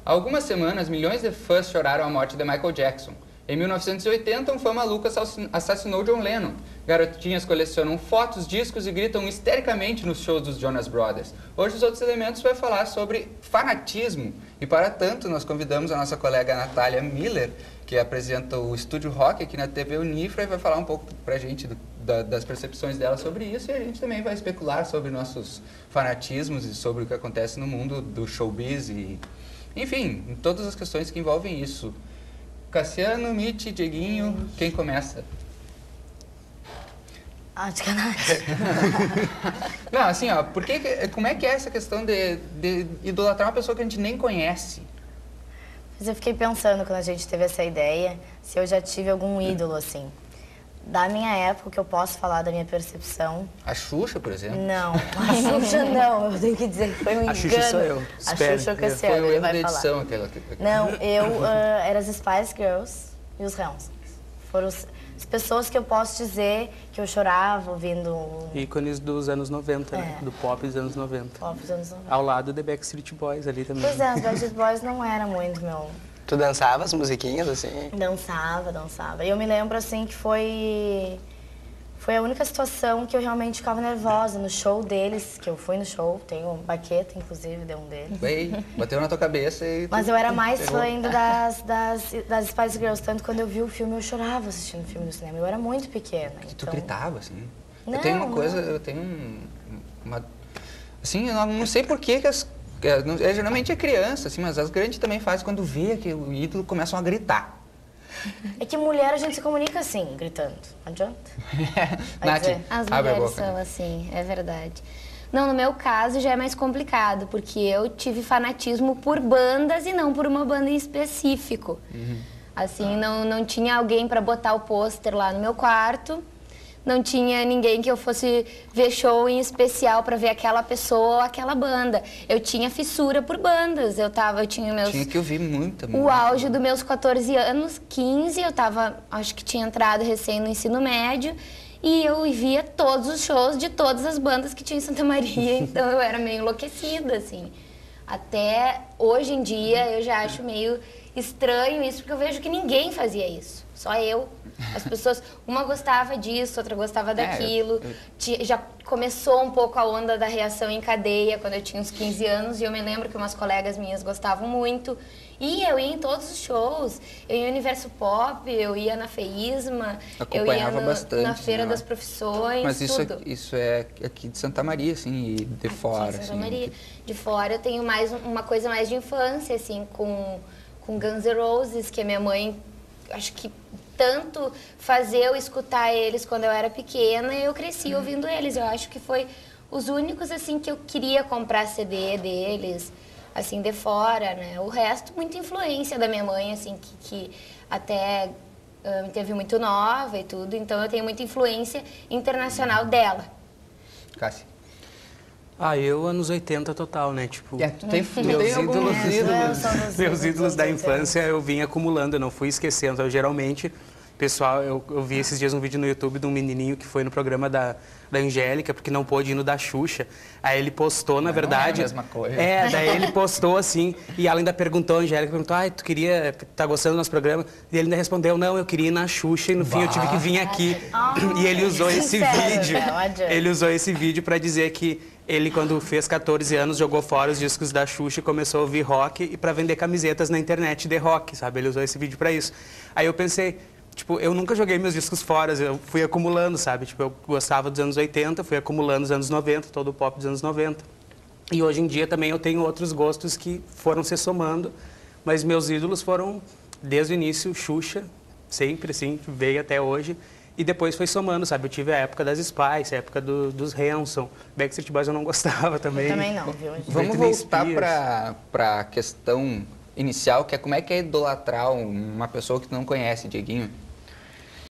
Há algumas semanas, milhões de fãs choraram a morte de Michael Jackson. Em 1980, um fã maluco assassinou John Lennon. Garotinhas colecionam fotos, discos e gritam histericamente nos shows dos Jonas Brothers. Hoje, os outros elementos vai falar sobre fanatismo. E para tanto, nós convidamos a nossa colega Natália Miller, que apresenta o Estúdio Rock aqui na TV Unifra, e vai falar um pouco pra gente das percepções dela sobre isso. E a gente também vai especular sobre nossos fanatismos e sobre o que acontece no mundo do showbiz e, enfim, todas as questões que envolvem isso. Cassiano, Mitty, Dieguinho, quem começa? De canagem. Não, assim, ó, como é que é essa questão de idolatrar uma pessoa que a gente nem conhece? Mas eu fiquei pensando, quando a gente teve essa ideia, se eu já tive algum ídolo, assim. Da minha época, que eu posso falar da minha percepção... A Xuxa, por exemplo? Não, a Xuxa não, eu tenho que dizer que foi um engano. A Xuxa sou eu, A Xuxa é o Cassiano, foi o ele erro vai da falar. edição, aquela... Não, eu era as Spice Girls e os Ramones. Foram as pessoas que eu posso dizer que eu chorava ouvindo... Ícones dos anos 90, né? Do pop dos anos 90. Pop dos anos 90. Ao lado de Backstreet Boys ali também. Pois é, os Backstreet Boys não era muito meu... Tu dançava as musiquinhas, assim? Dançava. E eu me lembro, assim, que foi a única situação que eu realmente ficava nervosa no show deles, que eu fui no show, tenho baqueta, inclusive, de um deles. Bem, bateu na tua cabeça e... Mas eu era mais fã ainda das Spice Girls, tanto quando eu vi o filme, eu chorava assistindo o filme no cinema. Eu era muito pequena, Tu então... gritava, assim? Não, eu tenho uma coisa, eu tenho uma... Assim, eu não sei por que geralmente é criança, assim, mas as grandes também fazem quando vê que o ídolo começam a gritar. É que mulher a gente se comunica assim, gritando. Não adianta. Nath, As abre a mulheres boca. são assim, é verdade. Não, no meu caso já é mais complicado, porque eu tive fanatismo por bandas e não por uma banda em específico. Assim, não tinha alguém para botar o pôster lá no meu quarto, não tinha ninguém que eu fosse ver show em especial para ver aquela pessoa ou aquela banda. Eu tinha fissura por bandas, eu tinha meus... Tinha que ouvir muita O auge dos meus 14 anos, 15, eu acho que tinha entrado recém no ensino médio, e eu via todos os shows de todas as bandas que tinha em Santa Maria, então eu era meio enlouquecida, assim. Até hoje em dia eu já acho meio estranho isso, porque eu vejo que ninguém fazia isso, só eu. As pessoas, uma gostava disso, outra gostava daquilo. Já começou um pouco a onda da reação em cadeia quando eu tinha uns 15 anos, e eu me lembro que umas colegas minhas gostavam muito. E eu ia em todos os shows, eu ia no Universo Pop, eu ia na Feísma, eu ia bastante, na Feira né? das Profissões, Mas tudo. isso é aqui de Santa Maria, assim, e de fora, Santa assim. Maria. De fora eu tenho mais uma coisa mais de infância, assim, com Guns N' Roses, que a minha mãe, acho que tanto fazer eu escutar eles quando eu era pequena, e eu cresci ouvindo eles. Eu acho que foi os únicos, assim, que eu queria comprar CD deles, assim, de fora, né? O resto, muita influência da minha mãe, assim, que até me teve muito nova e tudo, então eu tenho muita influência internacional dela. Cássia. Eu, anos 80 total, né? Tipo, meus ídolos da infância eu vim acumulando, eu não fui esquecendo. Eu, geralmente, pessoal, eu vi esses dias um vídeo no YouTube de um menininho que foi no programa da Angélica, porque não pôde ir no da Xuxa. Aí ele postou, na verdade... Não é a mesma coisa. Daí ele postou assim, e ela ainda perguntou, a Angélica perguntou, tá gostando do nosso programa? E ele ainda respondeu, não, eu queria ir na Xuxa, e no fim eu tive que vir aqui. E ele usou esse vídeo. Ele usou esse vídeo pra dizer que ele, quando fez 14 anos, jogou fora os discos da Xuxa e começou a ouvir rock e pra vender camisetas na internet de rock, sabe? Ele usou esse vídeo pra isso. Aí eu pensei... Tipo, eu nunca joguei meus discos fora, eu fui acumulando, sabe? Tipo, eu gostava dos anos 80, fui acumulando os anos 90, todo o pop dos anos 90. E hoje em dia também eu tenho outros gostos que foram se somando, mas meus ídolos foram, desde o início, Xuxa, sempre, assim, veio até hoje. E depois foi somando, sabe? Eu tive a época das Spice, a época dos Hanson. Backstreet Boys eu não gostava também. Eu também não, viu? Vamos voltar para a questão inicial, que é como é que é idolatrar uma pessoa que tu não conhece, Dieguinho?